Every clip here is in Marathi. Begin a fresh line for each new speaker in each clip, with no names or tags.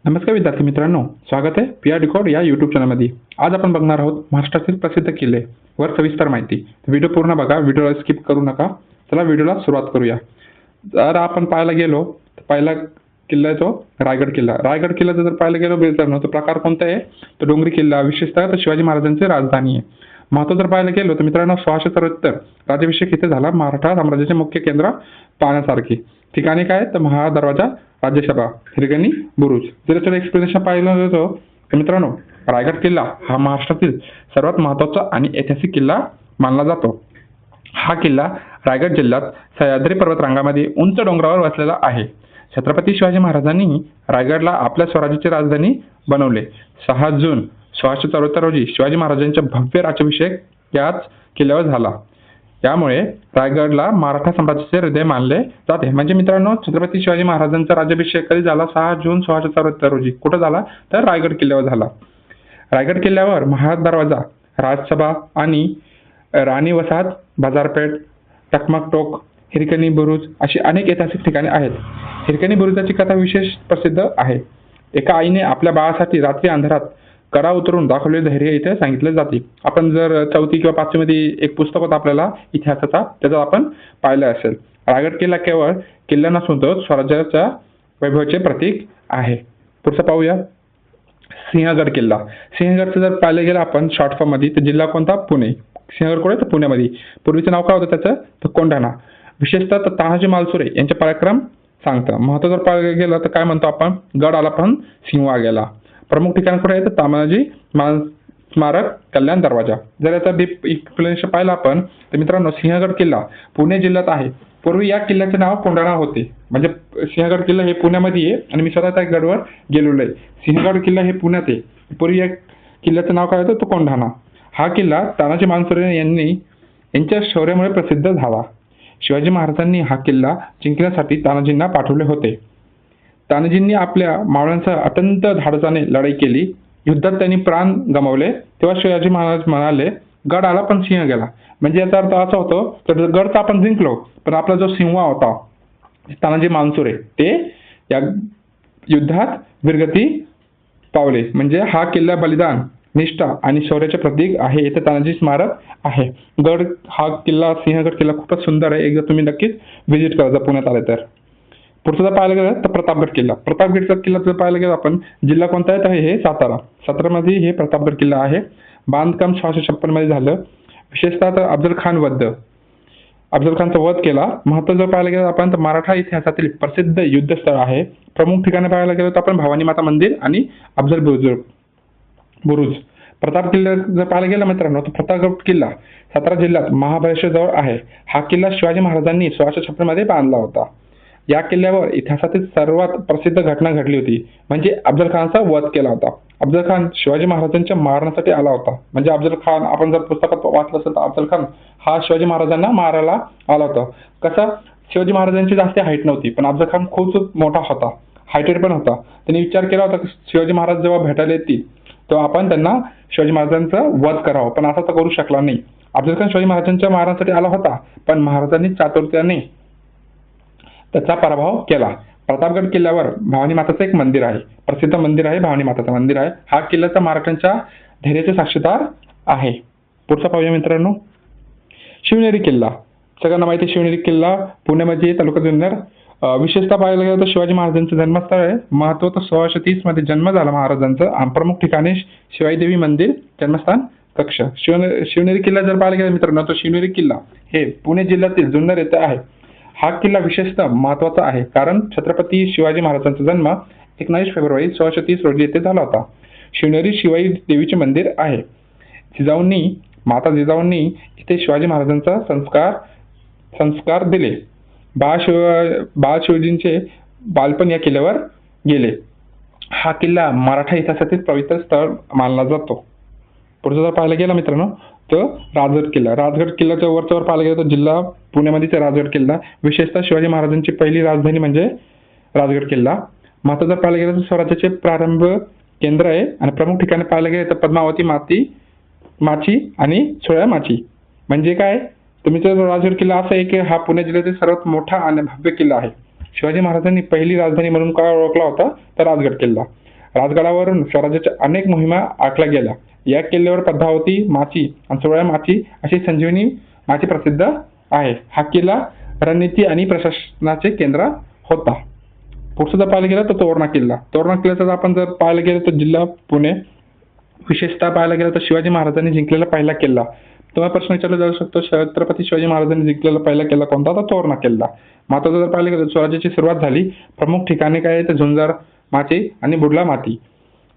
नमस्कार विद्यार्थी मित्रांनो, स्वागत आहे पी आर डिकॉड या यूट्यूब चॅनलमध्ये. आज आपण बघणार आहोत महाराष्ट्रातील प्रसिद्ध किल्ले वर सविस्तर माहिती. व्हिडिओ पूर्ण बघा, व्हिडिओला स्किप करू नका. चला व्हिडिओला सुरुवात करूया. जर आपण पाहायला गेलो तर पहिला किल्ला आहे तो रायगड किल्ला. रायगड किल्ल्याचा जर पाहायला गेलो मित्रांनो तर प्रकार कोणता आहे? तो डोंगरी किल्ला, विशेषतः तर शिवाजी महाराजांची राजधानी आहे. महत्त्व जर पाहायला गेलो तर मित्रांनो 1674 राज्याभिषेक इथे झाला. मराठा साम्राज्याचे मुख्य केंद्र पाहण्यासारखी ठिकाणे काय तर महादरवाजा, राज्यसभा, हिरकणी, बुरुज. जर याचं एक्सप्लेनेशन पाहिलं जातो तर मित्रांनो रायगड किल्ला हा महाराष्ट्रातील सर्वात महत्त्वाचा आणि ऐतिहासिक किल्ला मानला जातो. हा किल्ला रायगड जिल्ह्यात सह्याद्री पर्वतरांगामध्ये उंच डोंगरावर वसलेला आहे. छत्रपती शिवाजी महाराजांनी रायगडला आपल्या स्वराज्याची राजधानी बनवले. 6 जून 1674 रोजी शिवाजी महाराजांचा भव्य राज्याभिषेक याच किल्ल्यावर झाला. त्यामुळे रायगडला मराठा साम्राज्याचे हृदय मानले जाते. म्हणजे मित्रांनो छत्रपती शिवाजी महाराजांचा राज्याभिषेक कधी झाला? 6 जून 1674 रोजी. कुठं झाला? तर रायगड किल्ल्यावर झाला. रायगड किल्ल्यावर महादरवाजा, राजसभा आणि राणी वसाहत, बाजारपेठ, टकमक टोक, हिरकणी बुरुज अशी अनेक ऐतिहासिक ठिकाणे आहेत. हिरकणी बुरुजाची कथा विशेष प्रसिद्ध आहे. एका आईने आपल्या बाळासाठी रात्री अंधारात कडा उतरून दाखवलेले धैर्य इथे सांगितले जाते. आपण जर 4थी किंवा 5वी मध्ये एक पुस्तक होतं आपल्याला इतिहासाचा, त्याचा आपण पाहिलं असेल. रायगड किल्ला केवळ किल्ला नसून तो स्वराज्याच्या वैभवाचे प्रतीक आहे. पुढचं पाहूया सिंहगड किल्ला. सिंहगडचं जर पाहिलं गेलं आपण शॉर्ट फॉर्म मध्ये तर जिल्हा कोणता? पुणे. सिंहगड कुठे? तर पुण्यामध्ये. पूर्वीचं नाव काय होतं त्याचं? तर कोंढाणा. विशेषतः तर तानाजी मालुसरे यांचे पराक्रम सांगतं. महत्त्व जर पाहिलं गेलं तर काय म्हणतो आपण? गड आला पण सिंहवा गेला. प्रमुख ठिकाण कुठे आहे? तर तानाजी स्मारक, कल्याण दरवाजा. जर याचा डीप एक्सप्लेनेशन पाहिलं आपण तर मित्रांनो सिंहगड किल्ला पुणे जिल्ह्यात आहे. पूर्वी या किल्ल्याचे नाव कोंढाणा होते. म्हणजे सिंहगड किल्ला हे पुण्यामध्ये आहे आणि मी स्वतः त्या गडवर गेलेलो आहे. सिंहगड किल्ला हे पुण्यात आहे. पूर्वी या किल्ल्याचं नाव काय होतं? तो कोंढाणा. हा किल्ला तानाजी मालुसरे यांच्या शौर्यामुळे प्रसिद्ध झाला. शिवाजी महाराजांनी हा किल्ला जिंकण्यासाठी तानाजींना पाठवले होते. तानाजींनी आपल्या मावळ्यांसह अत्यंत धाडसाने लढाई केली. युद्धात त्यांनी प्राण गमावले. तेव्हा शिवाजी महाराज म्हणाले, गड आला पण सिंह गेला. म्हणजे याचा अर्थ असा होतो तर गड तर आपण जिंकलो पण आपला जो सिंह होता तानाजी मालुसरे ते या युद्धात वीरगती पावले. म्हणजे हा किल्ला बलिदान, निष्ठा आणि शौर्याचे प्रतीक आहे. इथे तानाजी स्मारक आहे. गड हा किल्ला सिंहगड किल्ला खूपच सुंदर आहे. एकदा तुम्ही नक्कीच व्हिजिट करा जर पुण्यात आले तर. पुढचं जर पाहायला गेलं तर प्रतापगड किल्ला. प्रतापगडचा किल्ला जर पाहायला गेलं आपण जिल्हा कोणता आहे तर हे सातारा. सातारामध्ये हे प्रतापगड किल्ला आहे. बांधकाम 1656 मध्ये झालं. विशेषतः तर अफजल खानचा वध केला. महत्त्व जर पाहायला गेलं आपण तर मराठा इतिहासातील प्रसिद्ध युद्धस्थळ आहे. प्रमुख ठिकाणी पाहायला गेलं तर आपण भवानी माता मंदिर आणि अफजल बुरुज. प्रताप किल्ला जर पाहायला गेला मित्रांनो तर प्रतापगड किल्ला सातारा जिल्ह्यात महाबळेश्वर जवळ आहे. हा किल्ला शिवाजी महाराजांनी 1656 मध्ये बांधला होता. या किल्ल्यावर इतिहासातील सर्वात प्रसिद्ध घटना घडली होती म्हणजे अफजल खानचा वध केला होता. अफजल खान शिवाजी महाराजांच्या मारण्यासाठी आला होता. म्हणजे अफजल खान आपण जर पुस्तकात वाचलं असेल तर अफजल खान हा शिवाजी महाराजांना मारायला आला होता. कसा? शिवाजी महाराजांची जास्त हाईट नव्हती पण अफजल खान खूप मोठा होता, हायटेड पण होता. त्यांनी विचार केला होता की शिवाजी महाराज जेव्हा भेटायला येतील तेव्हा आपण त्यांना शिवाजी महाराजांचा वध करावं, पण असं तर करू शकला नाही. अफजल खान शिवाजी महाराजांच्या मारण्यासाठी आला होता पण महाराजांनी चातुर्याने त्याचा पराभव केला. प्रतापगड किल्ल्यावर भवानी माताचं एक मंदिर आहे. प्रसिद्ध मंदिर आहे, भवानी माताचं मंदिर आहे. हा किल्ल्याचा महाराष्ट्रांच्या धैर्याचे साक्षीदार आहे. पुढचा पाहूया मित्रांनो शिवनेरी किल्ला. सगळ्यांना माहिती आहे शिवनेरी किल्ला पुण्यामध्ये तालुका जुन्नर. विशेषतः पाहायला गेलं तर शिवाजी महाराजांचं जन्मस्थळ आहे. महत्त्व तर 1630 मध्ये जन्म झाला महाराजांचा. प्रमुख ठिकाणी शिवाई देवी मंदिर, जन्मस्थान, कक्ष. शिवनेरी किल्ला जर पाहायला गेला मित्रांनो तर शिवनेरी किल्ला हे पुणे जिल्ह्यातील जुन्नर येथे आहे. हा किल्ला विशेषतः महत्त्वाचा आहे कारण छत्रपती शिवाजी महाराजांचा जन्म 19 फेब्रुवारी 1630 रोजी येथे झाला होता. शिवनेरी शिवाई देवीचे मंदिर आहे. माता जिजाऊंनी इथे शिवाजी महाराजांचा संस्कार दिले. बाळ शिवाजींचे बालपण या किल्ल्यावर गेले. हा किल्ला मराठा इतिहासातील पवित्र स्थळ मानला जातो. पुढचा जर पाहायला गेला मित्रांनो तर राजगड किल्ला. राजगड किल्ल्याच्या वरच्यावर पाहायला गेलं तर जिल्हा पुण्यामध्येच राजगड किल्ला. विशेषतः शिवाजी महाराजांची पहिली राजधानी म्हणजे राजगड किल्ला. माता जर पाहायला गेलं तर स्वराज्याचे प्रारंभ केंद्र आहे आणि प्रमुख ठिकाणी पाहायला गेलं तर पद्मावती माची आणि सोळा माची. म्हणजे काय? तुम्ही राजगड किल्ला असा आहे की हा पुणे जिल्ह्यातील सर्वात मोठा आणि भव्य किल्ला आहे. शिवाजी महाराजांनी पहिली राजधानी म्हणून काय ओळखला होता तर राजगड किल्ला. राजगडावरून स्वराज्याच्या अनेक मोहिमा आखल्या गेल्या. या किल्ल्यावर पद्मावती माची आणि सोळा माची अशी संजीवनी माची प्रसिद्ध आहे. हा किल्ला रणनीती आणि प्रशासनाचे केंद्र होता. पुढचं जर पाहायला गेलं तर तोरणा किल्ला. तोरणा किल्ल्याचा आपण जर पाहायला गेलं तर जिल्हा पुणे. विशेषतः पाहायला गेलं तर शिवाजी महाराजांनी जिंकलेला पहिला किल्ला. तुम्हाला प्रश्न विचारला जाऊ शकतो, छत्रपती शिवाजी महाराजांनी जिंकलेला पहिला किल्ला कोणता? तर तोरणा किल्ला. महत्वाचं जर पाहिलं गेलं स्वराज्याची सुरुवात झाली. प्रमुख ठिकाणे काय आहे तर झुंजार माची आणि बुडला माती.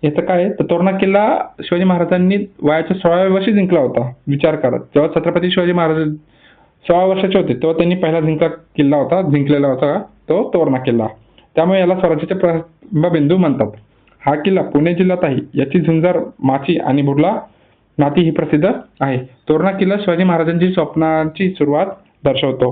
याचं काय आहे तर तोरणा किल्ला शिवाजी महाराजांनी वयाच्या 16व्या वर्षी जिंकला होता. विचार करा, जेव्हा छत्रपती शिवाजी महाराज 16 वर्षाचे होते तेव्हा त्यांनी पहिला जिंकलेला होता तो तोरणा किल्ला. त्यामुळे याला स्वराज्याचे प्रारंभबिंदू म्हणतात. हा किल्ला पुणे जिल्ह्यात आहे. याची झुंजार माची आणि बुडला माती ही प्रसिद्ध आहे. तोरणा किल्ला शिवाजी महाराजांची स्वप्नाची सुरुवात दर्शवतो.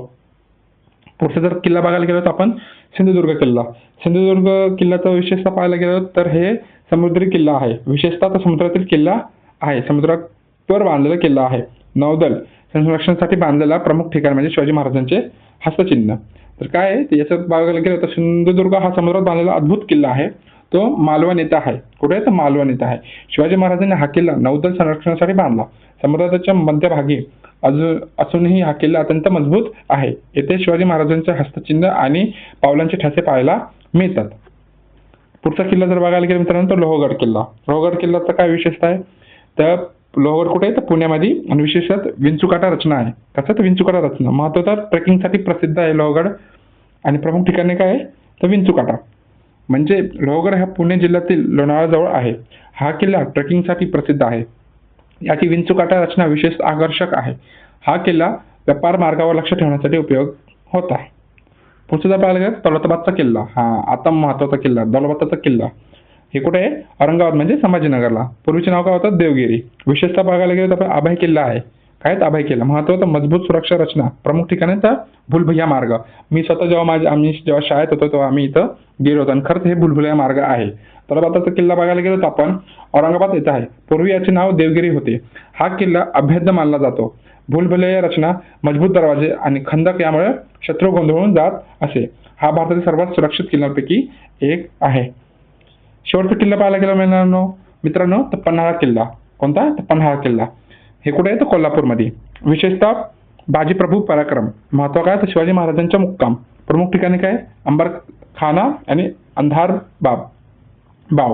पुढचा जर किल्ला बघायला गेलो तर आपण सिंधुदुर्ग किल्ला. सिंधुदुर्ग किल्ल्याचा विशेषतः पाहायला गेलो तर हे समुद्री किल्ला आहे. विशेषतः तो समुद्रातील किल्ला आहे. समुद्रावर बांधलेला किल्ला आहे. नौदल संरक्षणासाठी बांधलेला प्रमुख ठिकाण म्हणजे शिवाजी महाराजांचे हस्तचिन्ह. तर काय आहे ते याचं बघायला गेलं तर सिंधुदुर्ग हा समुद्रात बांधलेला अद्भुत किल्ला आहे. तो मालवण येथे आहे. कुठे? तर मालवण येथे आहे. शिवाजी महाराजांनी हा किल्ला नौदल संरक्षणासाठी बांधला. समुद्राच्या मध्यभागी असूनही हा किल्ला अत्यंत मजबूत आहे. येथे शिवाजी महाराजांचे हस्तचिन्ह आणि पावलांचे ठसे पाहायला मिळतात. पुढचा किल्ला जर बघायला गेला मित्रांनो तर लोहगड किल्ला. लोहगड किल्ल्याचा काय विशेषता आहे तर लोहगड कुठे आहे तर पुण्यामध्ये आणि विशेषतः विंचुकाटा रचना आहे. त्याच्यात विंचुकाटा रचना महत्वाचा ट्रेकिंगसाठी प्रसिद्ध आहे लोहगड आणि प्रमुख ठिकाणी काय आहे तर विंचुकाटा. म्हणजे लोहगड हा पुणे जिल्ह्यातील लोणावळा आहे. हा किल्ला ट्रेकिंगसाठी प्रसिद्ध आहे. याची विंचुकाटा रचना विशेष आकर्षक आहे. हा किल्ला व्यापार मार्गावर लक्ष ठेवण्यासाठी उपयोग होता. पुढचा जर पाहायला गेलं दौलताबादचा किल्ला. आता महत्वाचा किल्ला दौलताबादचा किल्ला. हे कुठे आहे? औरंगाबाद म्हणजे संभाजीनगरला. पूर्वीचे नाव काय होतं? देवगिरी. विशेषतः बघायला गेलं तर अभय किल्ला आहे. काय? अभय किल्ला. महत्वाचा मजबूत सुरक्षा रचना. प्रमुख ठिकाणीचा भुलभुया मार्ग. मी स्वतः आम्ही जेव्हा शाळेत होतो तेव्हा आम्ही इथं गेलो होतो आणि खरंच हे भुलभुया मार्ग आहे. दौलताबादचा किल्ला बघायला गेलो तर आपण औरंगाबाद येथे आहे. पूर्वी याचे नाव देवगिरी होते. हा किल्ला अभेद्य मानला जातो. भुलभुलैया रचना, मजबूत दरवाजे आणि खंदक यामुळे शत्रू गोंधळून जात असे. हा भारतातील सर्वात सुरक्षित किल्ल्यांपैकी एक आहे. शेवटचा किल्ला पाहायला गेला मित्रांनो तर पन्हाळा किल्ला. कोणता? तर पन्हाळा किल्ला. हे कुठे आहे तर कोल्हापूरमध्ये. विशेषतः बाजीप्रभू पराक्रम. महत्व काय तर शिवाजी महाराजांचा मुक्काम. प्रमुख ठिकाणी काय? अंबरखाना आणि अंधार बाव.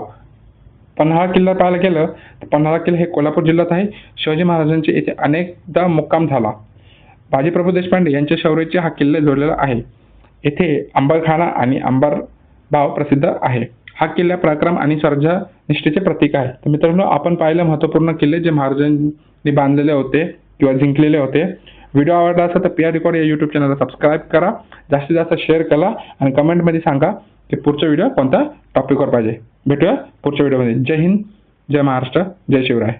पन्हाळा किल्ला पाहायला गेलं तर पन्हाळा किल्ला हे कोल्हापूर जिल्ह्यात आहे. शिवाजी महाराजांचे येथे अनेकदा मुक्काम झाला. बाजीप्रभू देशपांडे यांच्या शौर्याचे हा किल्ला जोडलेला आहे. येथे अंबरखाना आणि अंबरबाव प्रसिद्ध आहे. हा किल्ला पराक्रम आणि स्वराज्यनिष्ठेचे प्रतीक आहे. तर मित्रांनो आपण पाहिलं महत्त्वपूर्ण किल्ले जे महाराजांनी बांधलेले होते किंवा जिंकलेले होते. व्हिडिओ आवडला असेल तर पीआर रेकॉर्ड या यूट्यूब चॅनलला सबस्क्राईब करा. जास्तीत जास्त शेअर करा आणि कमेंटमध्ये सांगा की पुढचा व्हिडिओ कोणत्या टॉपिकवर पाहिजे. भेटूया पुढच्या व्हिडिओमध्ये. जय हिंद, जय महाराष्ट्र, जय शिवराय.